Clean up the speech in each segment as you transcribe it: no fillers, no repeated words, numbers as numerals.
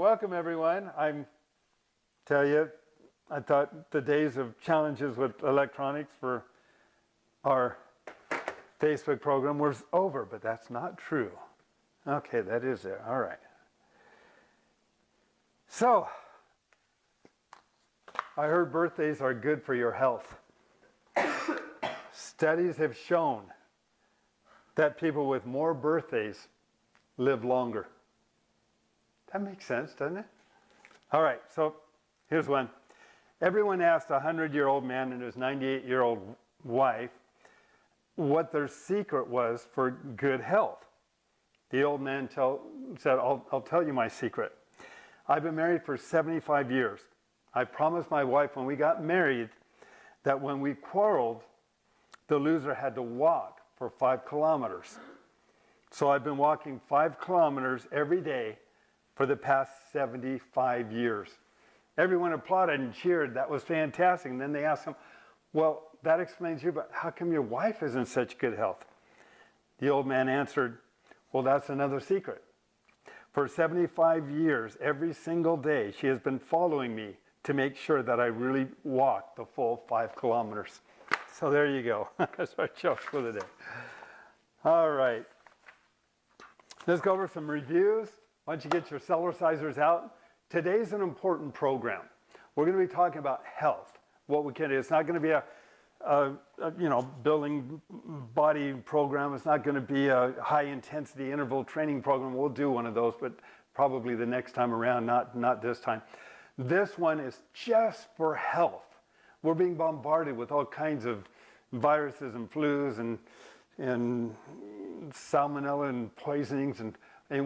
Welcome everyone. I thought the days of challenges with electronics for our Facebook program was over, but that's not true. Okay, that is there. All right. So, I heard birthdays are good for your health. Studies have shown that people with more birthdays live longer. That makes sense, doesn't it? All right, so here's one. Everyone asked a 100-year-old man and his 98-year-old wife what their secret was for good health. The old man said, I'll tell you my secret. I've been married for 75 years. I promised my wife when we got married that when we quarreled, the loser had to walk for 5 kilometers. So I've been walking 5 kilometers every day for the past 75 years. Everyone applauded and cheered. That was fantastic. And then they asked him, well, that explains you, but how come your wife is in such good health? The old man answered, well, that's another secret. For 75 years, every single day, she has been following me to make sure that I really walk the full 5 kilometers. So there you go. That's our joke for the day. All right. Let's go over some reviews. Why don't you get your Cellercisers out? Today's an important program. We're going to be talking about health. What we can do. It's not going to be a building body program. It's not going to be a high intensity interval training program. We'll do one of those, but probably the next time around, not this time. This one is just for health. We're being bombarded with all kinds of viruses and flus and salmonella and poisonings and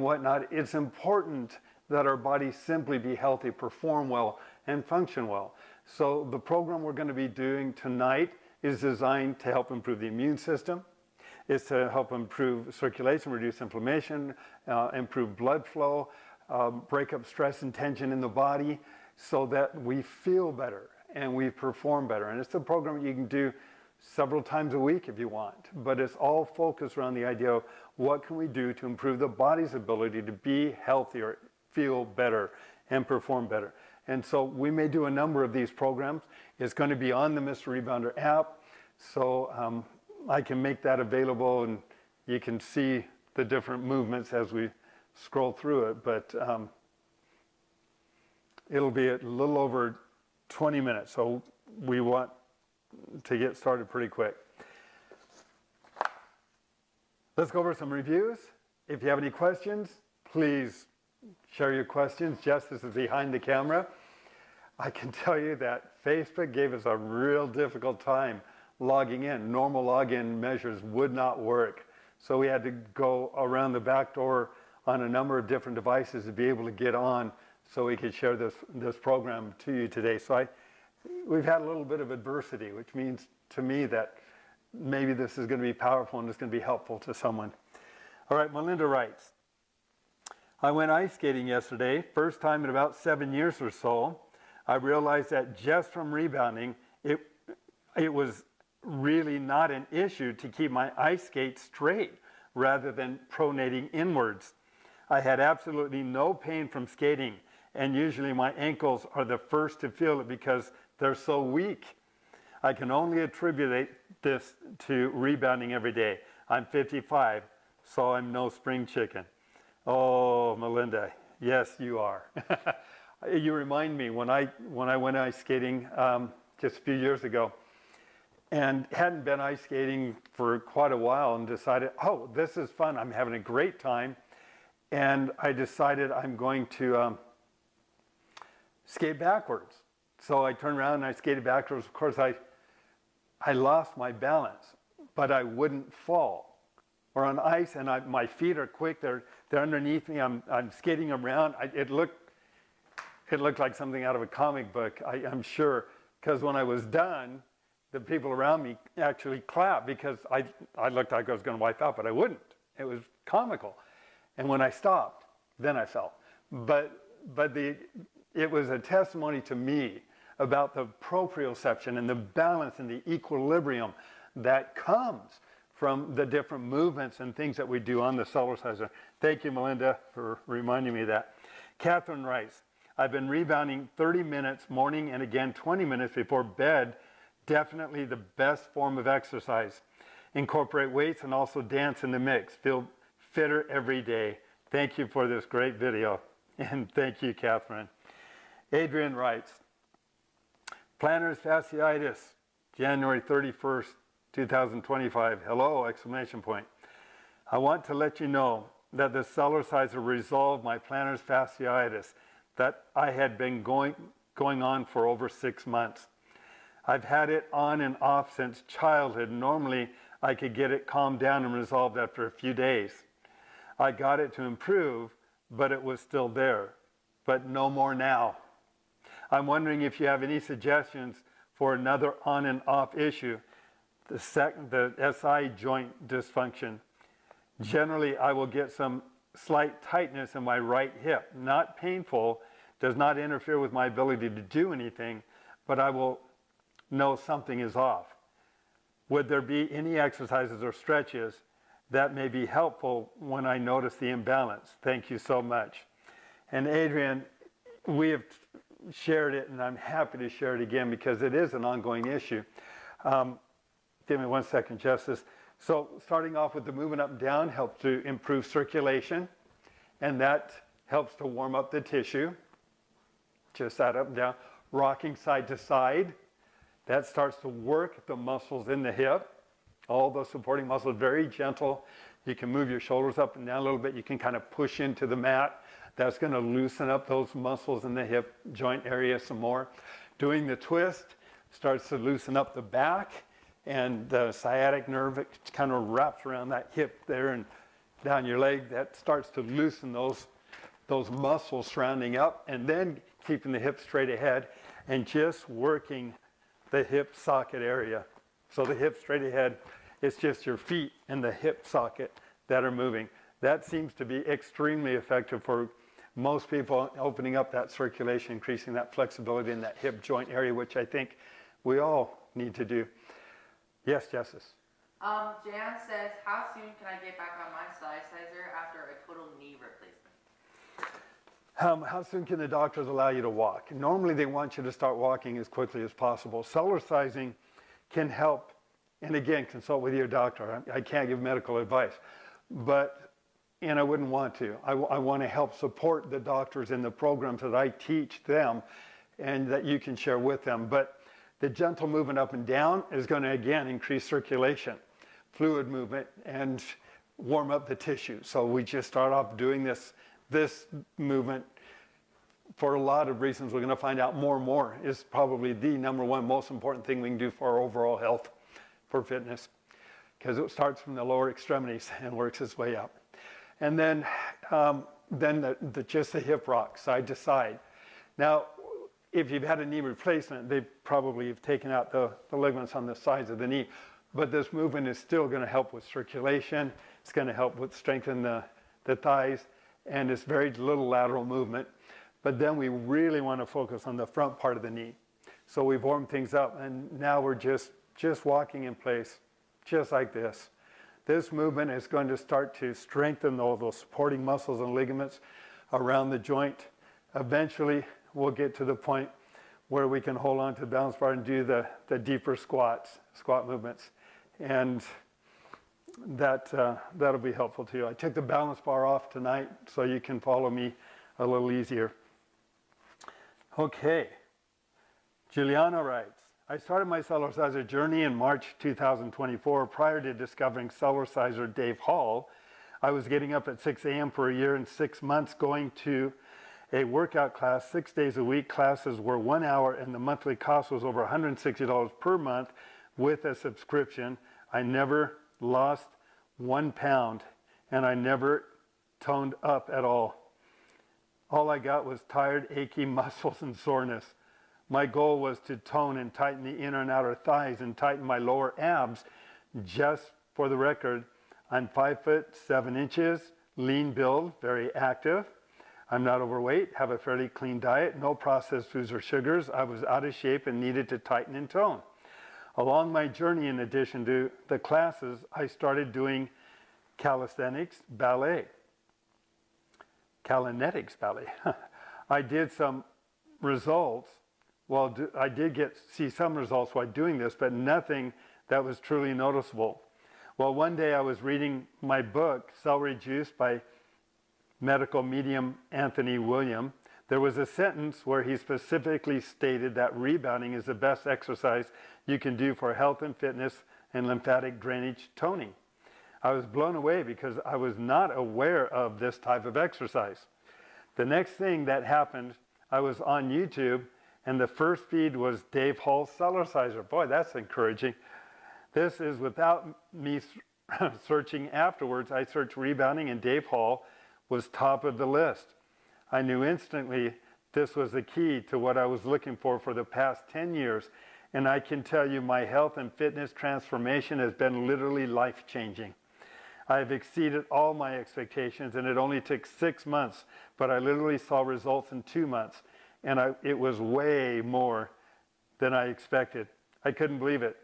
whatnot. It's important that our bodies simply be healthy, perform well, and function well. So the program we're going to be doing tonight is designed to help improve the immune system. It's to help improve circulation, reduce inflammation, improve blood flow, break up stress and tension in the body so that we feel better and we perform better. And it's a program you can do several times a week if you want, but it's all focused around the idea of what can we do to improve the body's ability to be healthier, feel better, and perform better. And so we may do a number of these programs. It's going to be on the Mr. Rebounder app, so I can make that available and you can see the different movements as we scroll through it, but it'll be a little over 20 minutes, so we want to get started pretty quick. Let's go over some reviews. If you have any questions, please share your questions. Justice is behind the camera. I can tell you that Facebook gave us a real difficult time logging in. Normal login measures would not work. So we had to go around the back door on a number of different devices to be able to get on so we could share this program to you today. So we've had a little bit of adversity, which means to me that maybe this is going to be powerful and it's going to be helpful to someone. All right, Melinda writes, I went ice skating yesterday, first time in about 7 years or so. I realized that just from rebounding, it was really not an issue to keep my ice skate straight rather than pronating inwards. I had absolutely no pain from skating, and usually my ankles are the first to feel it because they're so weak. I can only attribute this to rebounding every day. I'm 55, so I'm no spring chicken. Oh, Melinda, yes, you are. You remind me when I went ice skating just a few years ago and hadn't been ice skating for quite a while and decided, oh, this is fun. I'm having a great time. And I decided I'm going to skate backwards. So I turned around and I skated backwards. Of course, I lost my balance, but I wouldn't fall. We're on ice and my feet are quick. They're underneath me. I'm skating around. It looked like something out of a comic book, I'm sure, because when I was done, the people around me actually clapped because I looked like I was going to wipe out, but I wouldn't. It was comical. And when I stopped, then I fell. But it was a testimony to me about the proprioception and the balance and the equilibrium that comes from the different movements and things that we do on the Cellerciser. Thank you, Melinda, for reminding me of that. Catherine writes, I've been rebounding 30 minutes morning and again 20 minutes before bed. Definitely the best form of exercise. Incorporate weights and also dance in the mix. Feel fitter every day. Thank you for this great video. And thank you, Catherine. Adrian writes, plantar fasciitis, January 31st, 2025. Hello, exclamation point. I want to let you know that the Cellerciser resolved my plantar fasciitis that I had been going on for over 6 months. I've had it on and off since childhood. Normally, I could get it calmed down and resolved after a few days. I got it to improve, but it was still there. But no more now. I'm wondering if you have any suggestions for another on and off issue, the SI joint dysfunction. Generally, I will get some slight tightness in my right hip. Not painful, does not interfere with my ability to do anything, but I will know something is off. Would there be any exercises or stretches that may be helpful when I notice the imbalance? Thank you so much. And Adrian, we have shared it, and I'm happy to share it again because it is an ongoing issue. Give me 1 second, Justice. So starting off with the movement up and down helps to improve circulation, and that helps to warm up the tissue. Just that up and down. Rocking side to side, that starts to work the muscles in the hip. All those supporting muscles, very gentle. You can move your shoulders up and down a little bit. You can kind of push into the mat. That's going to loosen up those muscles in the hip joint area some more. Doing the twist starts to loosen up the back, and the sciatic nerve, it kind of wraps around that hip there and down your leg. That starts to loosen those muscles surrounding up, and then keeping the hip straight ahead and just working the hip socket area. So the hip straight ahead, it's just your feet and the hip socket that are moving. That seems to be extremely effective for most people, opening up that circulation, increasing that flexibility in that hip joint area, which I think we all need to do. Yes, Justice. Jan says, how soon can I get back on my Cellerciser after a total knee replacement? How soon can the doctors allow you to walk? Normally they want you to start walking as quickly as possible. Cellercising can help, and again, consult with your doctor. I can't give medical advice, and I wouldn't want to. I want to help support the doctors in the programs that I teach them and that you can share with them. But the gentle movement up and down is going to, again, increase circulation, fluid movement, and warm up the tissue. So we just start off doing this movement for a lot of reasons. We're going to find out more and more is probably the number one most important thing we can do for our overall health, for fitness, because it starts from the lower extremities and works its way up. And then just the hip rock, side to side. Now, if you've had a knee replacement, they probably have taken out the ligaments on the sides of the knee. But this movement is still going to help with circulation. It's going to help with strengthen the thighs, and it's very little lateral movement. But then we really want to focus on the front part of the knee. So we've warmed things up, and now we're just walking in place, just like this. This movement is going to start to strengthen all those supporting muscles and ligaments around the joint. Eventually, we'll get to the point where we can hold on to the balance bar and do the deeper squat movements. And that'll be helpful to you. I took the balance bar off tonight so you can follow me a little easier. Okay. Juliana writes, I started my Cellerciser journey in March 2024. Prior to discovering Cellerciser Dave Hall, I was getting up at 6 a.m. for a year and 6 months, going to a workout class 6 days a week. Classes were 1 hour, and the monthly cost was over $160 per month with a subscription. I never lost 1 pound, and I never toned up at all. All I got was tired, achy muscles and soreness. My goal was to tone and tighten the inner and outer thighs and tighten my lower abs. Just for the record, I'm 5'7", lean build, very active. I'm not overweight, have a fairly clean diet, no processed foods or sugars. I was out of shape and needed to tighten and tone. Along my journey, in addition to the classes, I started doing calisthenics, ballet. Kalinetics Valley. I did some results. Well, I did see some results while doing this, but nothing that was truly noticeable. Well, one day I was reading my book, Celery Juice by medical medium Anthony William. There was a sentence where he specifically stated that rebounding is the best exercise you can do for health and fitness and lymphatic drainage toning. I was blown away because I was not aware of this type of exercise. The next thing that happened, I was on YouTube, and the first feed was Dave Hall's Cellerciser. Boy, that's encouraging. This is without me searching afterwards. I searched rebounding, and Dave Hall was top of the list. I knew instantly this was the key to what I was looking for the past 10 years. And I can tell you my health and fitness transformation has been literally life-changing. I've exceeded all my expectations, and it only took 6 months, but I literally saw results in 2 months. And it was way more than I expected. I couldn't believe it.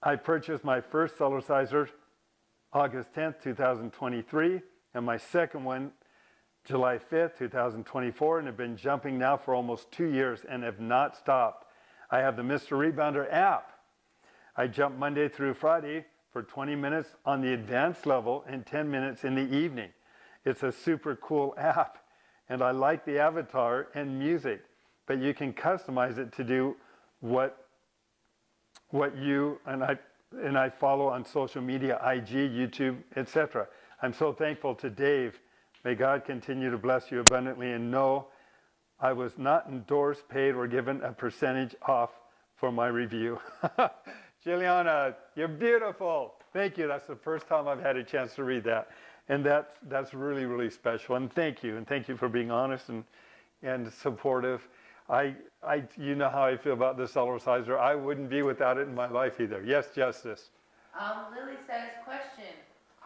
I purchased my first Cellerciser August 10th, 2023, and my second one July 5th, 2024, and have been jumping now for almost 2 years and have not stopped. I have the Mr. Rebounder app. I jump Monday through Friday for 20 minutes on the advanced level and 10 minutes in the evening. It's a super cool app, and I like the avatar and music, but you can customize it to do what you and I follow on social media, IG, YouTube, etc. I'm so thankful to Dave. May God continue to bless you abundantly, and no, I was not endorsed, paid, or given a percentage off for my review. Juliana, you're beautiful. Thank you. That's the first time I've had a chance to read that. And that's really, really special. And thank you. And thank you for being honest and supportive. You know how I feel about the Cellerciser. I wouldn't be without it in my life either. Yes, Justice. Lily says, question.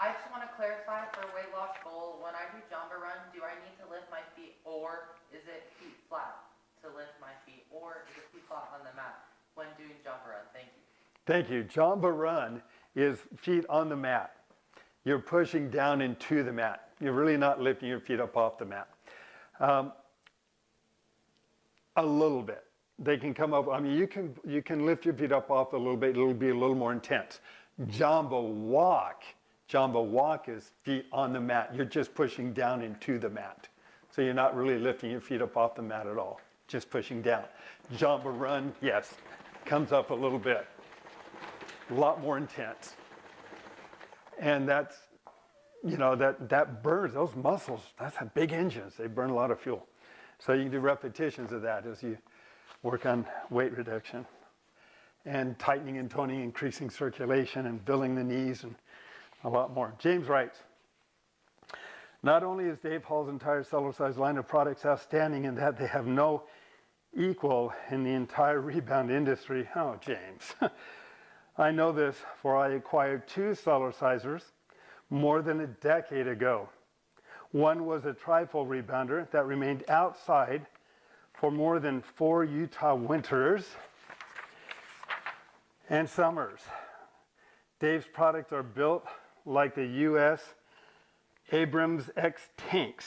I just want to clarify for a weight loss goal, when I do Jamba Run, do I need to lift my feet, or is it feet flat to lift my feet, or is it feet flat on the mat when doing Jamba Run? Thank you. Thank you. Jamba Run is feet on the mat. You're pushing down into the mat. You're really not lifting your feet up off the mat. A little bit. They can come up, I mean, you can lift your feet up off a little bit. It'll be a little more intense. Jamba walk is feet on the mat. You're just pushing down into the mat. So you're not really lifting your feet up off the mat at all. Just pushing down. Jamba Run, yes, comes up a little bit. A lot more intense. And that's, that burns those muscles. That's big engines. They burn a lot of fuel. So you can do repetitions of that as you work on weight reduction and tightening and toning, increasing circulation and filling the knees and a lot more. James writes, not only is Dave Hall's entire Cellercise line of products outstanding in that they have no equal in the entire rebound industry. Oh, James. I know this, for I acquired 2 Cellercisers more than a decade ago. One was a trifold rebounder that remained outside for more than 4 Utah winters and summers. Dave's products are built like the U.S. Abrams X tanks,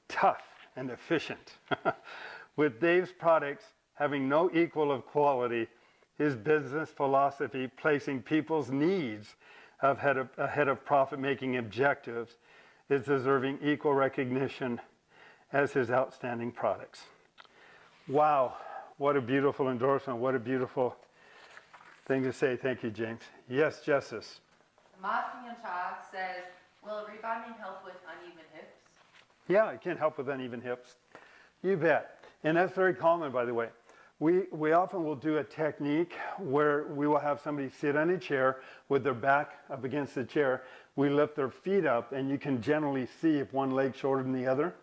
tough and efficient. With Dave's products having no equal of quality, his business philosophy placing people's needs ahead of profit-making objectives is deserving equal recognition as his outstanding products. Wow, what a beautiful endorsement. What a beautiful thing to say. Thank you, James. Yes, Justice. Ma Cha says, will rebounding help with uneven hips? Yeah, it can help with uneven hips. You bet. And that's very common, by the way. We often will do a technique where we will have somebody sit on a chair with their back up against the chair. We lift their feet up, and you can generally see if one leg's shorter than the other.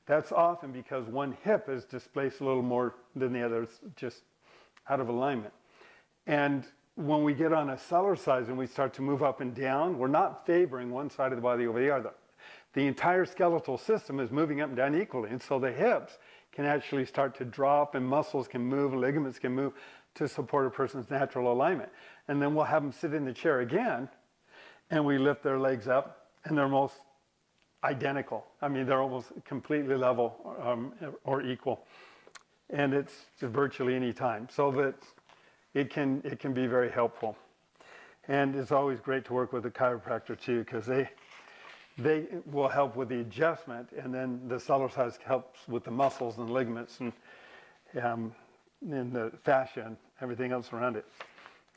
That's often because one hip is displaced a little more than the other. It's just out of alignment. And when we get on a Cellercise and we start to move up and down, we're not favoring one side of the body over the other. The entire skeletal system is moving up and down equally, and so the hips can actually start to drop, and muscles can move, ligaments can move to support a person's natural alignment. And then we'll have them sit in the chair again, and we lift their legs up, and they're most identical. I mean, they're almost completely level or equal. And it's virtually any time. So that it can be very helpful. And it's always great to work with a chiropractor too, because they will help with the adjustment, and then the Cellercise helps with the muscles and ligaments and the fascia and everything else around it.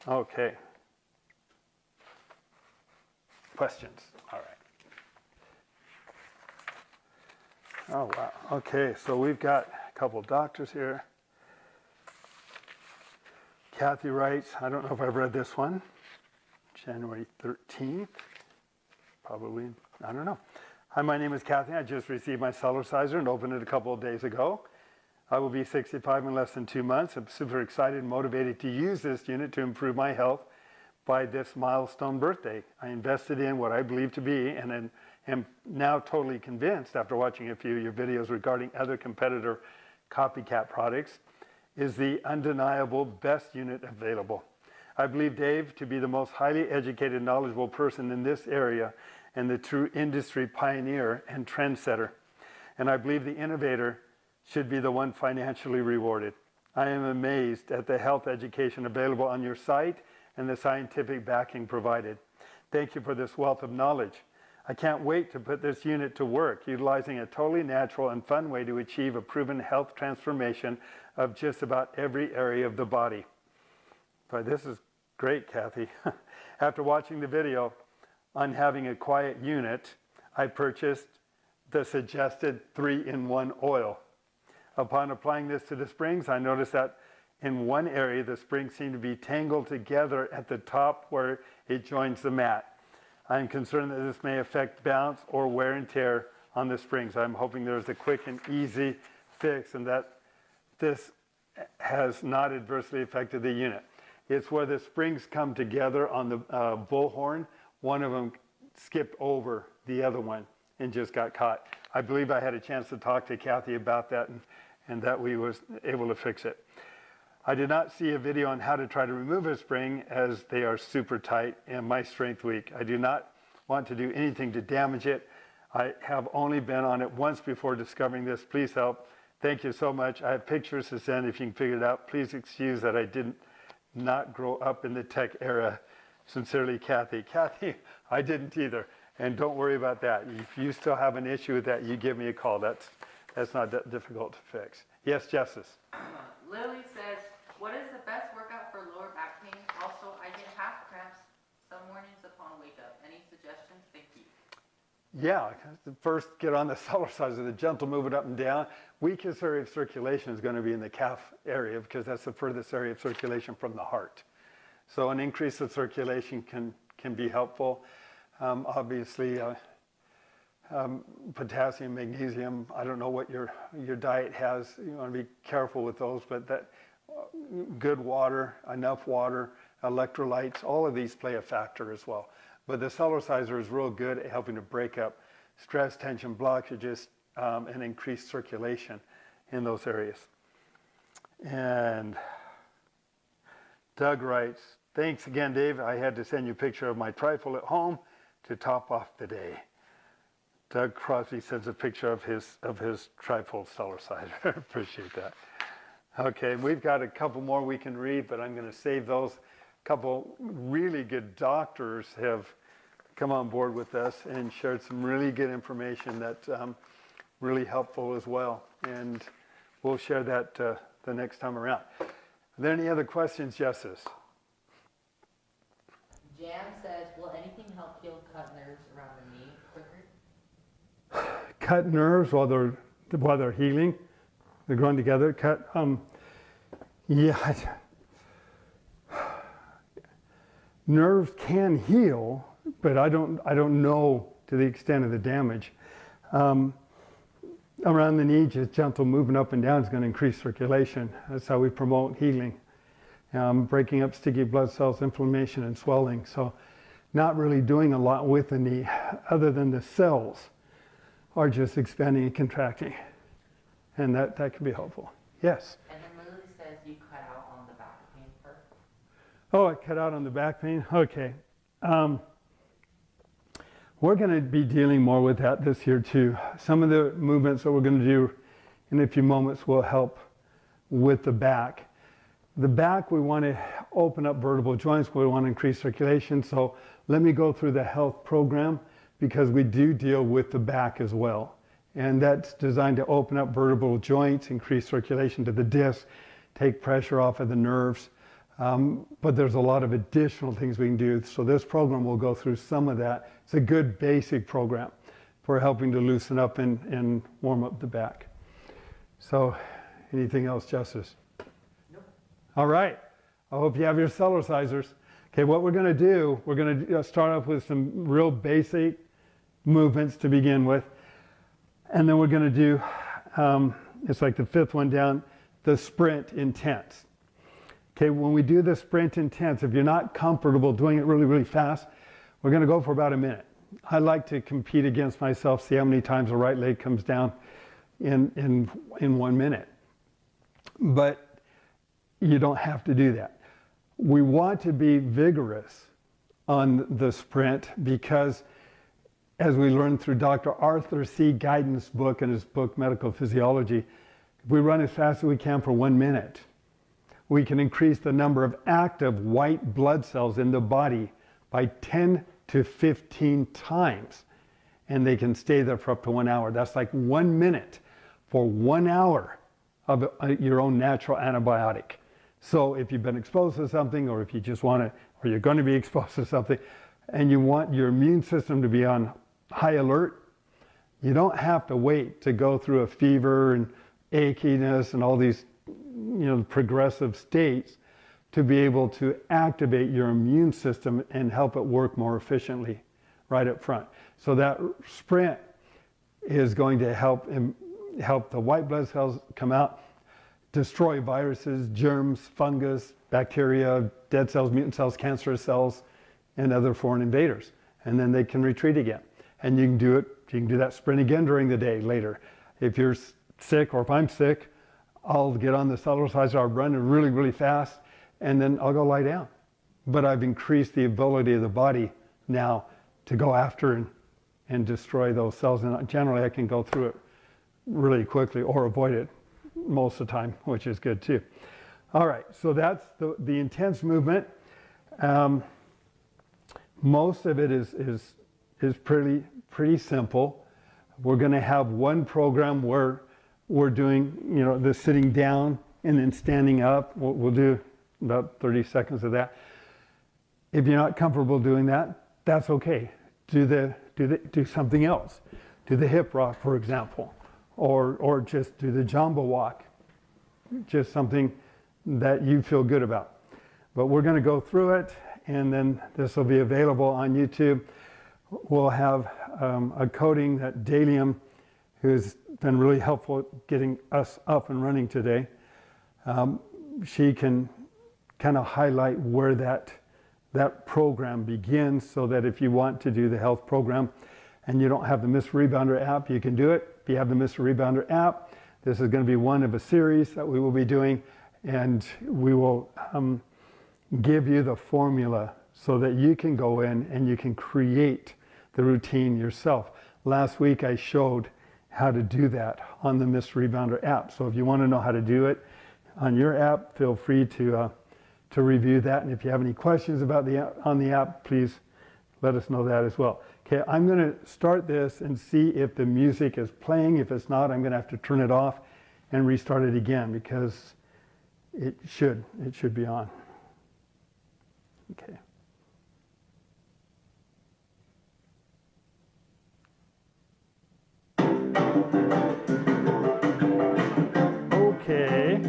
Okay. Questions? All right. Oh, wow. Okay, so we've got a couple of doctors here. Kathy writes, I don't know if I've read this one. January 13th. Probably, I don't know. Hi, my name is Kathy. I just received my Cellerciser and opened it a couple of days ago. I will be 65 in less than 2 months. I'm super excited and motivated to use this unit to improve my health by this milestone birthday. I invested in what I believe to be, and am now totally convinced after watching a few of your videos regarding other competitor copycat products, is the undeniable best unit available. I believe Dave to be the most highly educated, knowledgeable person in this area and the true industry pioneer and trendsetter. And I believe the innovator should be the one financially rewarded. I am amazed at the health education available on your site and the scientific backing provided. Thank you for this wealth of knowledge. I can't wait to put this unit to work, utilizing a totally natural and fun way to achieve a proven health transformation of just about every area of the body. But this is great, Kathy. After watching the video on having a quiet unit, I purchased the suggested 3-in-1 oil. Upon applying this to the springs, I noticed that in one area, the springs seem to be tangled together at the top where it joins the mat. I'm concerned that this may affect bounce or wear and tear on the springs. I'm hoping there's a quick and easy fix and that this has not adversely affected the unit. It's where the springs come together on the bullhorn. One of them skipped over the other one and just got caught. I believe I had a chance to talk to Kathy about that and that we was able to fix it. I did not see a video on how to try to remove a spring as they are super tight and my strength weak. I do not want to do anything to damage it. I have only been on it once before discovering this. Please help. Thank you so much. I have pictures to send if you can figure it out. Please excuse that I did not grow up in the tech era. Sincerely, Kathy. Kathy, I didn't either. And don't worry about that. If you still have an issue with that, you give me a call. That's not that difficult to fix. Yes, Justice. Lily says, what is the best workout for lower back pain? Also, I get half cramps some mornings upon wake up. Any suggestions? Thank you. Yeah, first get on the Cellerciser, the gentle move it up and down. Weakest area of circulation is going to be in the calf area because that's the furthest area of circulation from the heart. So an increase of circulation can be helpful. Obviously, potassium, magnesium, I don't know what your diet has. You want to be careful with those, but that good water, enough water, electrolytes, all of these play a factor as well. But the Cellerciser is real good at helping to break up stress, tension, blockages, and increase circulation in those areas. And Doug writes, thanks again, Dave. I had to send you a picture of my trifle at home to top off the day. Doug Crosby sends a picture of his trifold Cellerciser. Appreciate that. Okay, we've got a couple more we can read, but I'm going to save those. A couple really good doctors have come on board with us and shared some really good information that's really helpful as well. And we'll share that the next time around. Are there any other questions, Justice? Jam says, will anything help heal cut nerves around the knee quicker? Cut nerves while they're healing, they're growing together. Yeah, nerves can heal, but I don't know to the extent of the damage. Around the knee, just gentle moving up and down is going to increase circulation. That's how we promote healing. Breaking up sticky blood cells, inflammation, and swelling. So not really doing a lot with the knee other than the cells are just expanding and contracting. And that can be helpful. Yes? And then Lily says you cut out on the back pain part. Oh, I cut out on the back pain? Okay. We're going to be dealing more with that this year too. Some of the movements that we're going to do in a few moments will help with the back. The back, we want to open up vertebral joints. We want to increase circulation. So let me go through the health program because we do deal with the back as well. And that's designed to open up vertebral joints, increase circulation to the disc, take pressure off of the nerves. But there's a lot of additional things we can do. So this program will go through some of that. It's a good basic program for helping to loosen up and warm up the back. So anything else, Justice? Nope. All right. I hope you have your Cellercisers. Okay, what we're going to do, we're going to start off with some real basic movements to begin with. And then we're going to do, it's like the fifth one down, the sprint intense. Okay, when we do the sprint intense, if you're not comfortable doing it really, really fast, we're going to go for about a minute. I like to compete against myself, see how many times the right leg comes down in 1 minute. But you don't have to do that. We want to be vigorous on the sprint because as we learned through Dr. Arthur C. Guyton's book and his book, Medical Physiology, if we run as fast as we can for 1 minute, we can increase the number of active white blood cells in the body by 10 to 15 times. And they can stay there for up to 1 hour. That's like 1 minute for 1 hour of your own natural antibiotic. So if you've been exposed to something, or if you just want to, or you're going to be exposed to something, and you want your immune system to be on high alert, you don't have to wait to go through a fever and achiness and all these progressive states to be able to activate your immune system and help it work more efficiently right up front. So that sprint is going to help the white blood cells come out, destroy viruses, germs, fungus, bacteria, dead cells, mutant cells, cancerous cells, and other foreign invaders. And then they can retreat again. And you can do that sprint again during the day later. If you're sick, or if I'm sick, I'll get on the Cellerciser, I'll run really, really fast, and then I'll go lie down. But I've increased the ability of the body now to go after and destroy those cells. And generally I can go through it really quickly or avoid it most of the time, which is good too. All right, so that's the intense movement. Most of it is pretty simple. We're going to have one program where we're doing, the sitting down and then standing up. We'll do about 30 seconds of that. If you're not comfortable doing that, that's okay. Do something else. Do the hip rock, for example, or just do the Jamba walk. Just something that you feel good about. But we're going to go through it, and then this will be available on YouTube. We'll have a coding that Dalium, who's been really helpful at getting us up and running today. She can kind of highlight where that program begins, so that if you want to do the health program and you don't have the Mr. Rebounder app, you can do it. If you have the Mr. Rebounder app, this is going to be one of a series that we will be doing, and we will give you the formula so that you can go in and you can create the routine yourself. Last week I showed how to do that on the Mr. Rebounder app. So if you want to know how to do it on your app, feel free to review that. And if you have any questions about on the app, please let us know that as well. Okay, I'm going to start this and see if the music is playing. If it's not, I'm going to have to turn it off and restart it again, because it should be on. Okay. Okay.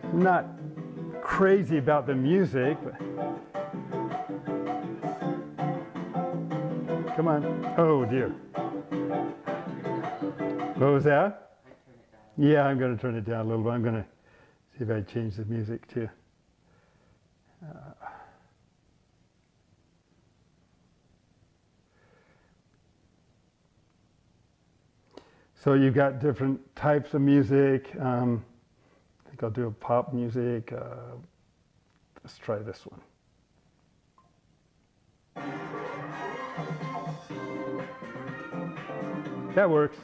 I'm not crazy about the music, but come on. Oh dear. What was that? Yeah, I'm going to turn it down a little bit. I'm going to see if I change the music too. So you've got different types of music. I think I'll do a pop music. Let's try this one. That works.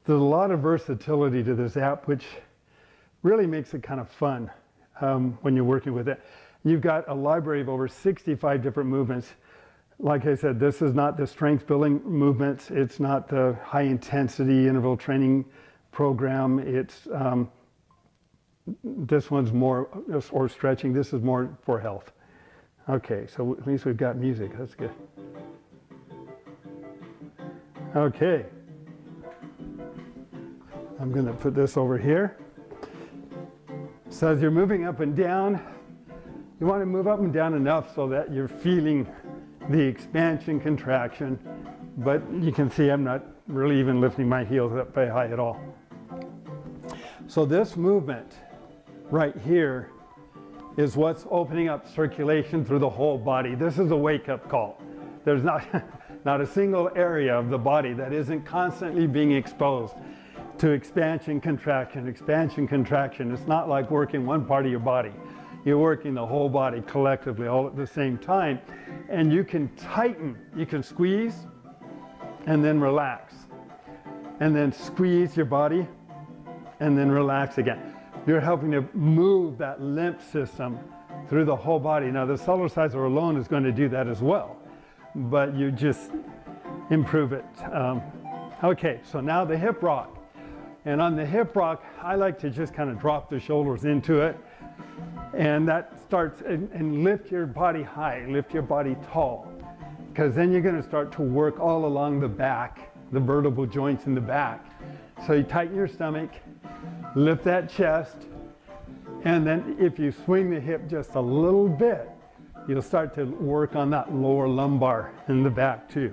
There's a lot of versatility to this app, which really makes it kind of fun when you're working with it. You've got a library of over 65 different movements. Like I said, this is not the strength building movements. It's not the high intensity interval training program. It's this one's more, or stretching. This is more for health. Okay, so at least we've got music. That's good. Okay. I'm going to put this over here. So as you're moving up and down, you want to move up and down enough so that you're feeling the expansion, contraction, but you can see I'm not really even lifting my heels up very high at all. So this movement right here is what's opening up circulation through the whole body. This is a wake-up call. There's not a single area of the body that isn't constantly being exposed to expansion, contraction, expansion, contraction. It's not like working one part of your body. You're working the whole body collectively all at the same time. And you can tighten, you can squeeze and then relax. And then squeeze your body and then relax again. You're helping to move that lymph system through the whole body. Now the Cellerciser alone is going to do that as well, but you just improve it. Okay, so now the hip rock. And on the hip rock, I like to just kind of drop the shoulders into it. And that starts, and lift your body high, lift your body tall. Because then you're going to start to work all along the back, the vertebral joints in the back. So you tighten your stomach, lift that chest, and then if you swing the hip just a little bit, you'll start to work on that lower lumbar in the back too.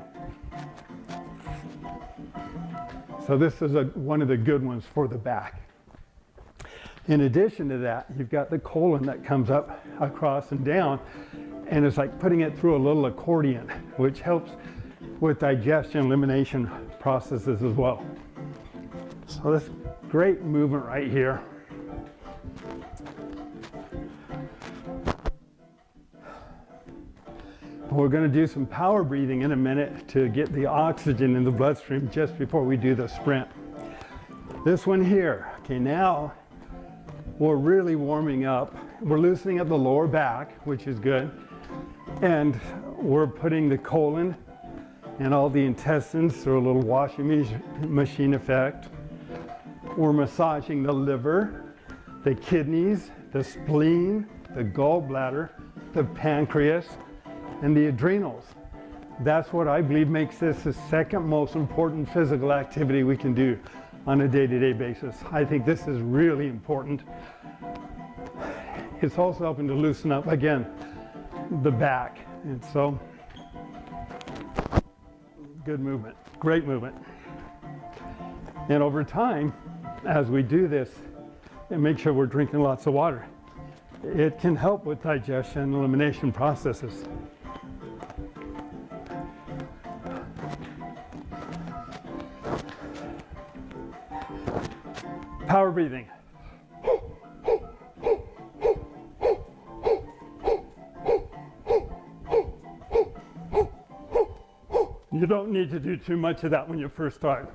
So this is one of the good ones for the back. In addition to that, you've got the colon that comes up, across and down, and it's like putting it through a little accordion, which helps with digestion, elimination processes as well. So this great movement right here. We're going to do some power breathing in a minute to get the oxygen in the bloodstream just before we do the sprint. This one here, okay, now we're really warming up. We're loosening up the lower back, which is good. And we're putting the colon and all the intestines through a little washing machine effect. We're massaging the liver, the kidneys, the spleen, the gallbladder, the pancreas, and the adrenals. That's what I believe makes this the second most important physical activity we can do on a day-to-day basis. I think this is really important. It's also helping to loosen up, again, the back. And so, good movement, great movement. And over time, as we do this, and make sure we're drinking lots of water, it can help with digestion and elimination processes. Power breathing. You don't need to do too much of that when you first start.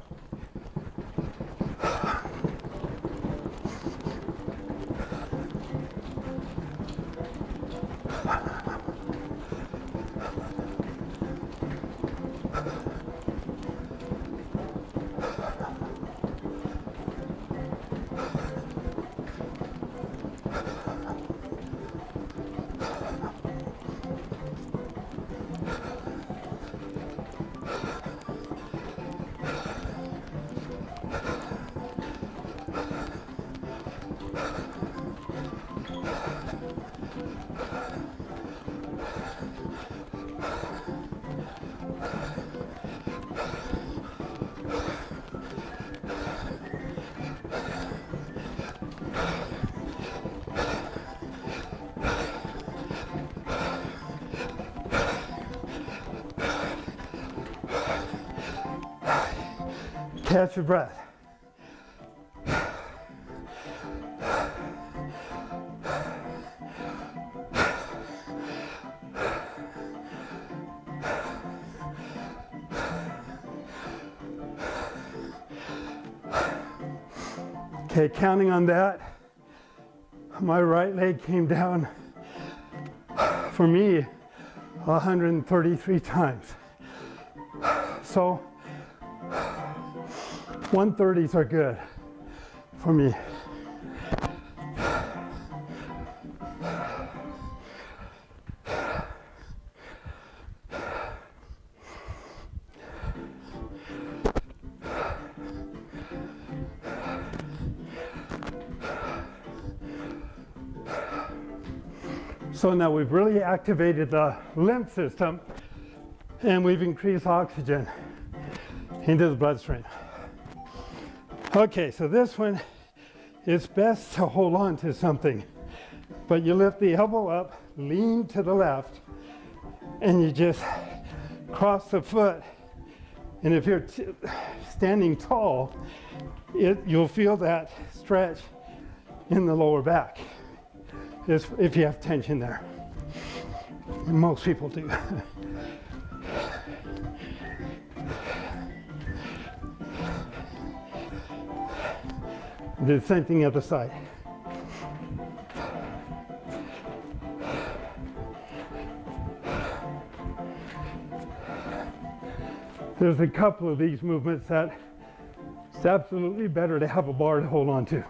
Catch your breath. Okay, counting on that, my right leg came down, for me, 133 times. So 130s are good for me. So now we've really activated the lymph system and we've increased oxygen into the bloodstream. Okay, so this one, it's best to hold on to something, but you lift the elbow up, lean to the left, and you just cross the foot. And if you're standing tall, you'll feel that stretch in the lower back. If you have tension there. And most people do. Do the same thing the other side. There's a couple of these movements that it's absolutely better to have a bar to hold on to.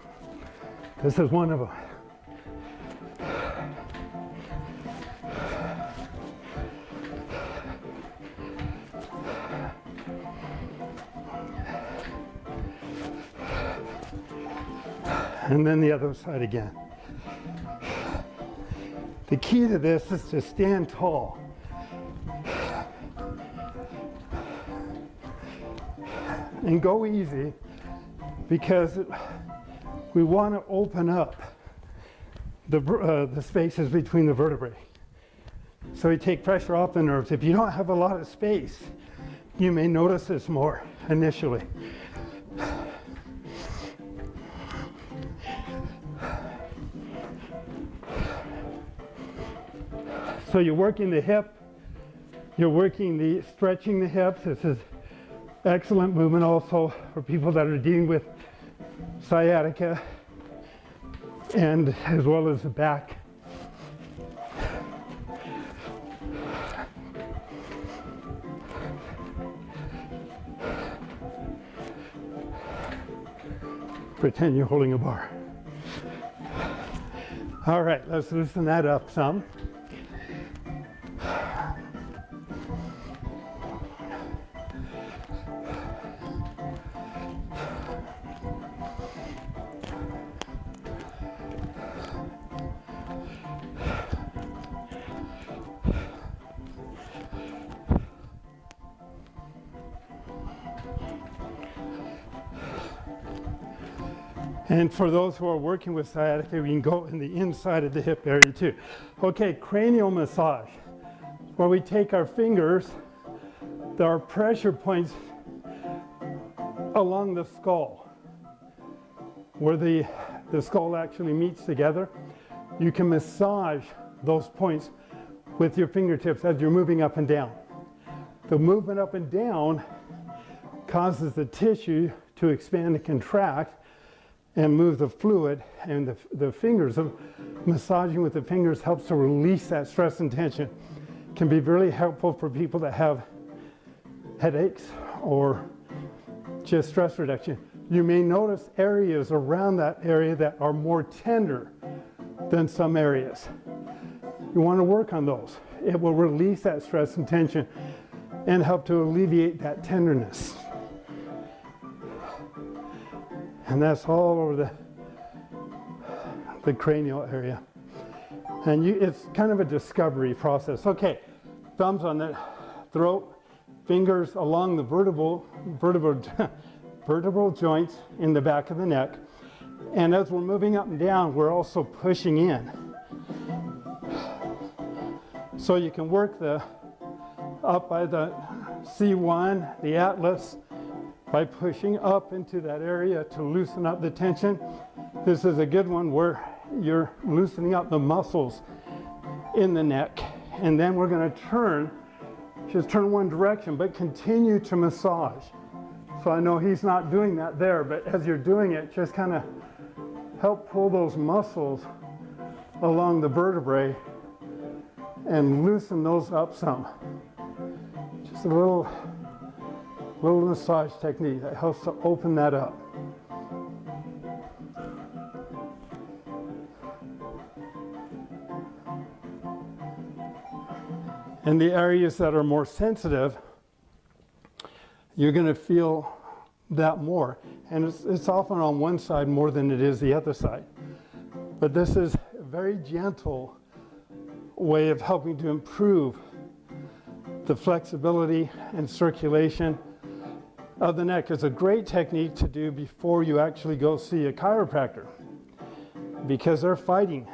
This is one of them. And then the other side again. The key to this is to stand tall. And go easy, because we want to open up the spaces between the vertebrae. So we take pressure off the nerves. If you don't have a lot of space, you may notice this more initially. So you're working the hip, you're working the stretching the hips. This is excellent movement also for people that are dealing with sciatica and as well as the back. Pretend you're holding a bar. All right, let's loosen that up some. And for those who are working with sciatica, we can go in the inside of the hip area too. Okay, cranial massage, where we take our fingers, there are pressure points along the skull, where the skull actually meets together. You can massage those points with your fingertips as you're moving up and down. The movement up and down causes the tissue to expand and contract and move the fluid, and the fingers, massaging with the fingers helps to release that stress and tension. Can be really helpful for people that have headaches or just stress reduction. You may notice areas around that area that are more tender than some areas. You want to work on those. It will release that stress and tension and help to alleviate that tenderness. And that's all over the cranial area. And it's kind of a discovery process. Okay, thumbs on the throat, fingers along the vertebral joints in the back of the neck. And as we're moving up and down, we're also pushing in. So you can work up by the C1, the atlas, by pushing up into that area to loosen up the tension. This is a good one where you're loosening up the muscles in the neck. And then we're going to just turn one direction, but continue to massage. So I know he's not doing that there, but as you're doing it, just kind of help pull those muscles along the vertebrae and loosen those up some. Just a little massage technique that helps to open that up. And the areas that are more sensitive, you're going to feel that more. And it's often on one side more than it is the other side. But this is a very gentle way of helping to improve the flexibility and circulation of the neck. It's a great technique to do before you actually go see a chiropractor, because they're fighting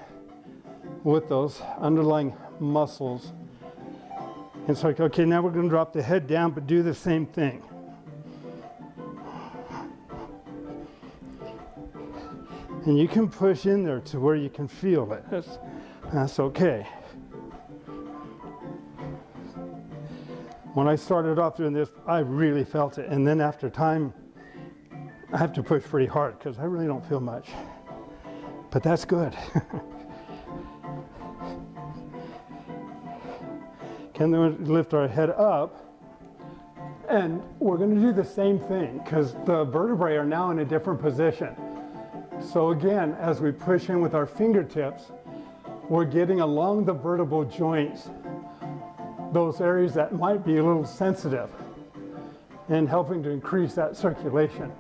with those underlying muscles. It's like, okay, now we're going to drop the head down, but do the same thing. And you can push in there to where you can feel it. That's okay. When I started off doing this, I really felt it. And then after time, I have to push pretty hard because I really don't feel much. But that's good. And then we lift our head up, and we're going to do the same thing because the vertebrae are now in a different position. So again, as we push in with our fingertips, we're getting along the vertebral joints, those areas that might be a little sensitive, and helping to increase that circulation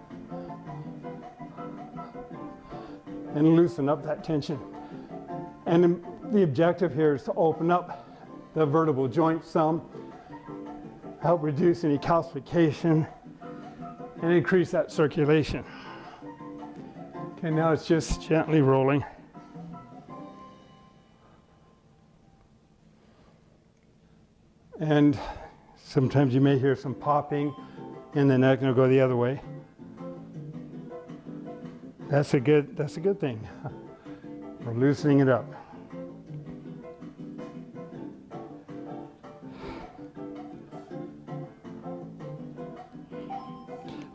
and loosen up that tension. And the objective here is to open up the vertebral joint some, help reduce any calcification, and increase that circulation. Okay, now it's just gently rolling. And sometimes you may hear some popping in the neck, and it'll go the other way. That's a good thing. We're loosening it up.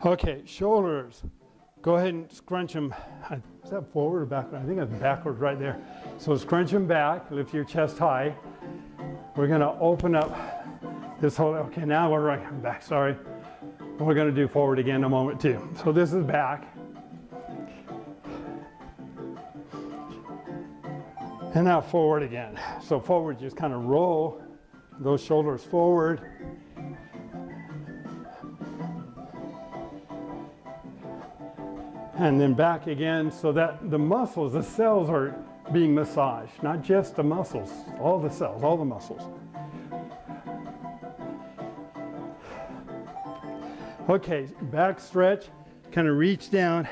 Okay, shoulders. Go ahead and scrunch them. Is that forward or backward? I think it's backward right there. So scrunch them back, lift your chest high. We're going to open up this whole, okay, now we're right back, sorry. We're going to do forward again in a moment too. So this is back. And now forward again. So forward, just kind of roll those shoulders forward. And then back again, so that the muscles, the cells are being massaged, not just the muscles, all the cells, all the muscles. Okay, back stretch, kind of reach down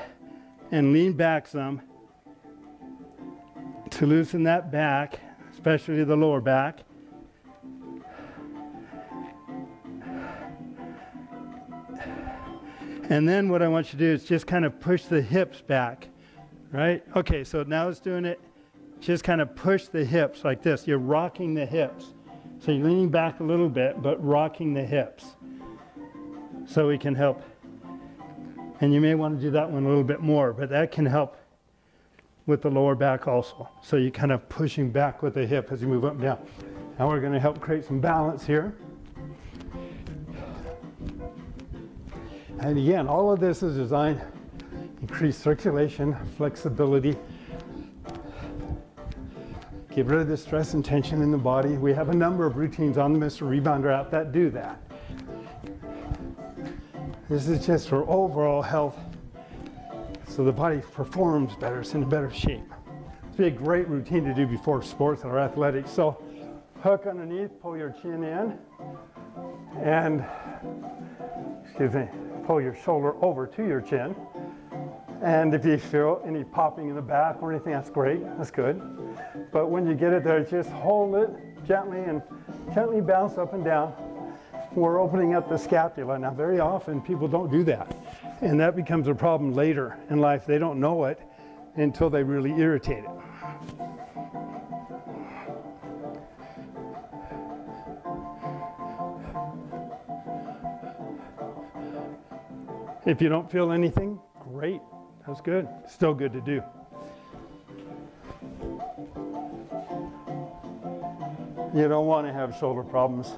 and lean back some to loosen that back, especially the lower back. And then what I want you to do is just kind of push the hips back, right? Okay, so now it's doing it. Just kind of push the hips like this. You're rocking the hips. So you're leaning back a little bit, but rocking the hips. So we can help. And you may want to do that one a little bit more, but that can help with the lower back also. So you're kind of pushing back with the hip as you move up and down. Now we're going to help create some balance here. And again, all of this is designed to increase circulation, flexibility, get rid of the stress and tension in the body. We have a number of routines on the Mr. Rebounder app that do that. This is just for overall health, so the body performs better, it's in a better shape. It's be a great routine to do before sports or athletics. So hook underneath, pull your chin in, and, pull your shoulder over to your chin. And if you feel any popping in the back or anything, that's great, that's good. But when you get it there, just hold it gently and gently bounce up and down. We're opening up the scapula. Now, very often people don't do that. And that becomes a problem later in life. They don't know it until they really irritate it. If you don't feel anything, great, that's good. Still good to do. You don't want to have shoulder problems.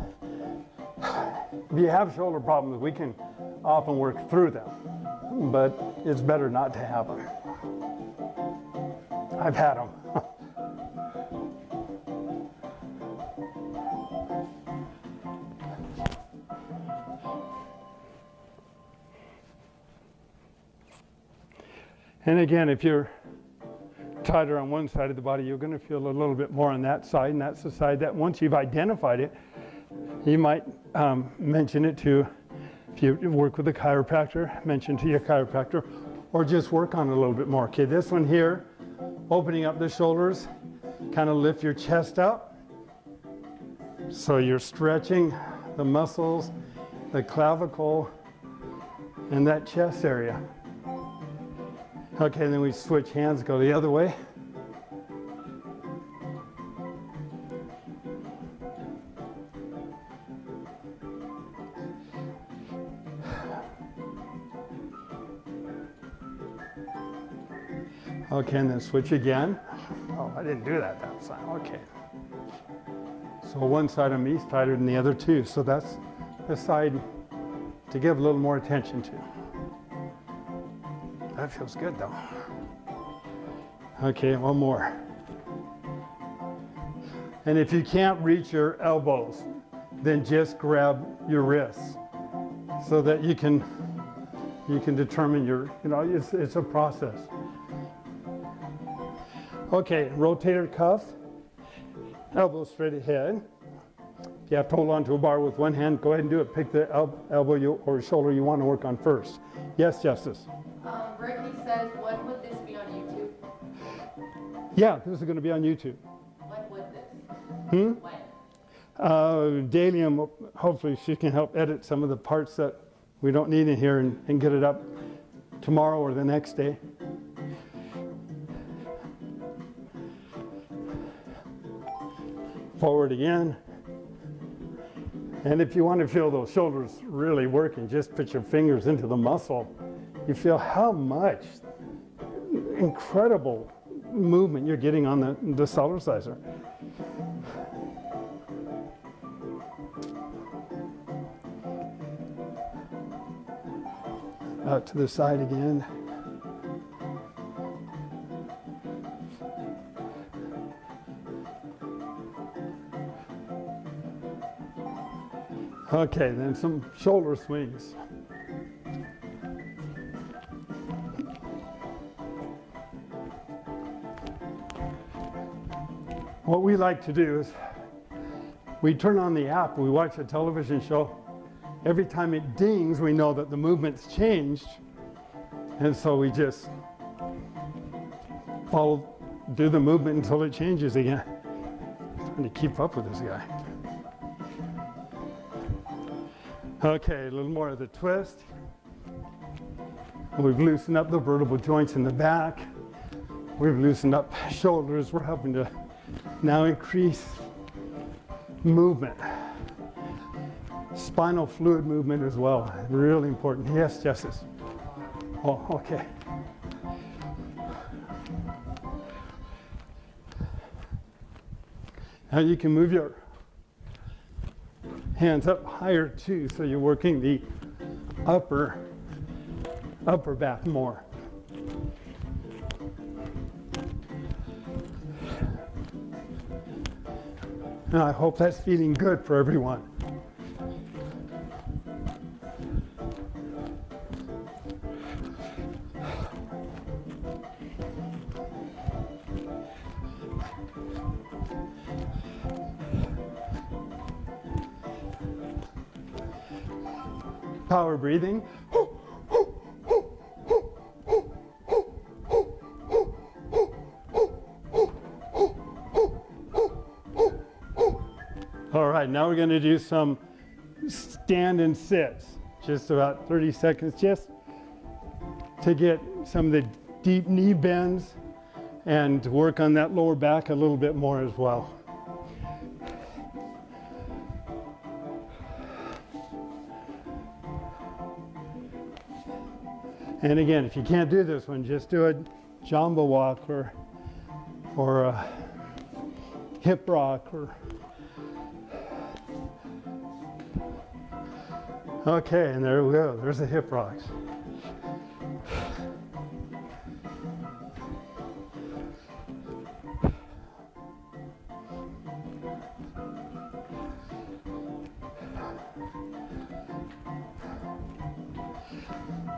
If you have shoulder problems, we can often work through them, but it's better not to have them. I've had them. And again, if you're tighter on one side of the body, you're going to feel a little bit more on that side, and that's the side that once you've identified it, you might mention it to, if you work with a chiropractor, mention to your chiropractor, or just work on it a little bit more. Okay, this one here, opening up the shoulders, kind of lift your chest up. So you're stretching the muscles, the clavicle, and that chest area. Okay, then we switch hands, go the other way. Okay, and then switch again. Oh, I didn't do that side. Okay. So one side of me is tighter than the other too. So that's the side to give a little more attention to. That feels good though. Okay, one more. And if you can't reach your elbows, then just grab your wrists so that you can determine your, it's a process. Okay, rotator cuff, elbow straight ahead. If you have to hold on to a bar with one hand, go ahead and do it. Pick the elbow or shoulder you want to work on first. Yes, Justice? Ricky says, when would this be on YouTube? Yeah, this is going to be on YouTube. When would this? When? Dalium, hopefully she can help edit some of the parts that we don't need in here and get it up tomorrow or the next day. Forward again. And if you want to feel those shoulders really working, just put your fingers into the muscle. You feel how much incredible movement you're getting on the Cellerciser. Out to the side again. Okay, then some shoulder swings. What we like to do is we turn on the app, we watch a television show. Every time it dings, we know that the movement's changed. And so we just do the movement until it changes again. I'm trying to keep up with this guy. Okay, a little more of the twist. We've loosened up the vertebral joints in the back. We've loosened up shoulders. We're helping to now increase movement. Spinal fluid movement as well, really important. Yes, Justice. Oh, okay. Now you can move your hands up higher too, so you're working the upper back more. And I hope that's feeling good for everyone. Power breathing. All right, now we're going to do some stand and sits. Just about 30 seconds, just to get some of the deep knee bends and work on that lower back a little bit more as well. And again, if you can't do this one, just do a Jamba walk or a hip rock or Okay, and there we go. There's the hip rocks.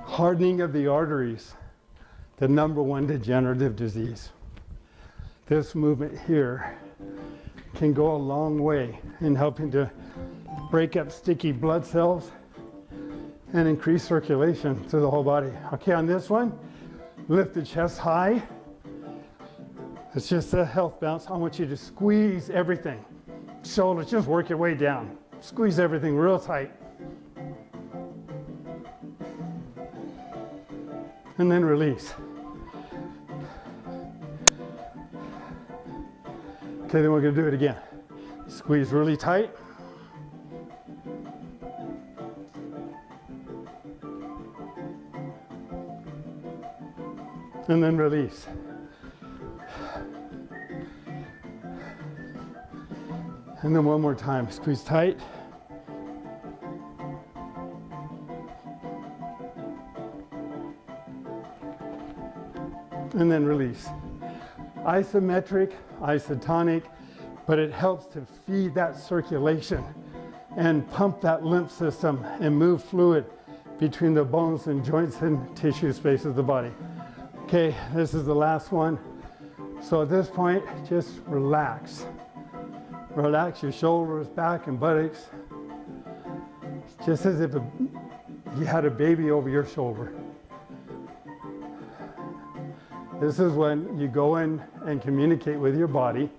Hardening of the arteries, the #1 degenerative disease. This movement here can go a long way in helping to break up sticky blood cells and increase circulation through the whole body. Okay, on this one, lift the chest high. It's just a health bounce. I want you to squeeze everything. Shoulders, just work your way down. Squeeze everything real tight. And then release. Okay, then we're going to do it again. Squeeze really tight. And then release. And then one more time. Squeeze tight. And then release. Isometric, isotonic, but it helps to feed that circulation and pump that lymph system and move fluid between the bones and joints and tissue space of the body. Okay, this is the last one. So at this point, just relax. Relax your shoulders, back, and buttocks. Just as if you had a baby over your shoulder. This is when you go in and communicate with your body,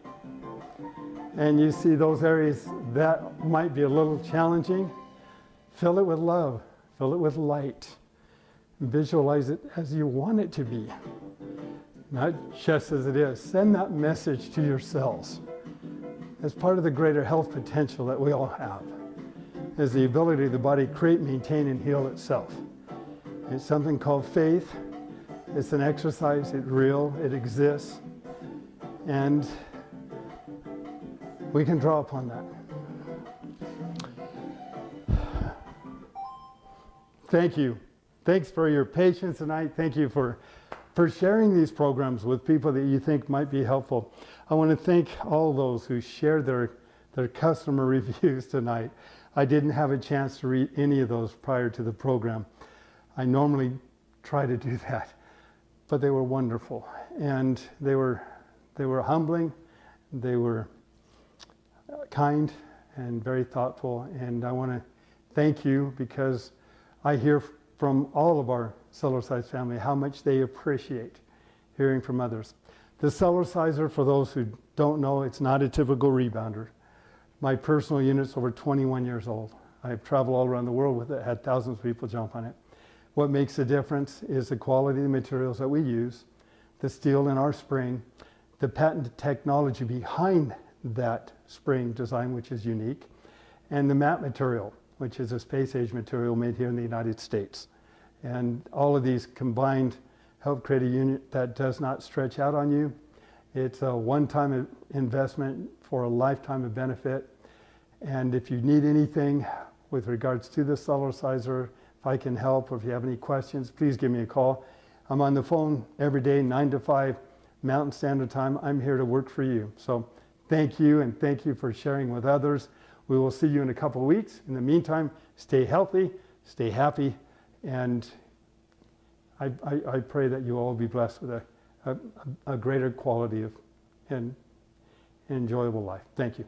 and you see those areas that might be a little challenging. Fill it with love, fill it with light. Visualize it as you want it to be, not just as it is. Send that message to your cells. As part of the greater health potential that we all have, is the ability of the body to create, maintain, and heal itself. It's something called faith. It's an exercise, it's real, it exists, and we can draw upon that. Thank you. Thanks for your patience tonight. Thank you for sharing these programs with people that you think might be helpful. I want to thank all those who shared their customer reviews tonight. I didn't have a chance to read any of those prior to the program. I normally try to do that. But they were wonderful, and they were humbling, they were kind and very thoughtful, and I want to thank you because I hear from all of our Cellercise family how much they appreciate hearing from others. The Cellerciser, for those who don't know, it's not a typical rebounder. My personal unit's over 21 years old. I've traveled all around the world with it, had thousands of people jump on it. What makes the difference is the quality of the materials that we use, the steel in our spring, the patented technology behind that spring design, which is unique, and the mat material, which is a space-age material made here in the United States. And all of these combined help create a unit that does not stretch out on you. It's a one-time investment for a lifetime of benefit. And if you need anything with regards to the Cellerciser, if I can help, or if you have any questions, please give me a call. I'm on the phone every day, 9 to 5 Mountain Standard Time. I'm here to work for you. So thank you, and thank you for sharing with others. We will see you in a couple of weeks. In the meantime, stay healthy, stay happy, and I pray that you all be blessed with a greater quality of and enjoyable life. Thank you.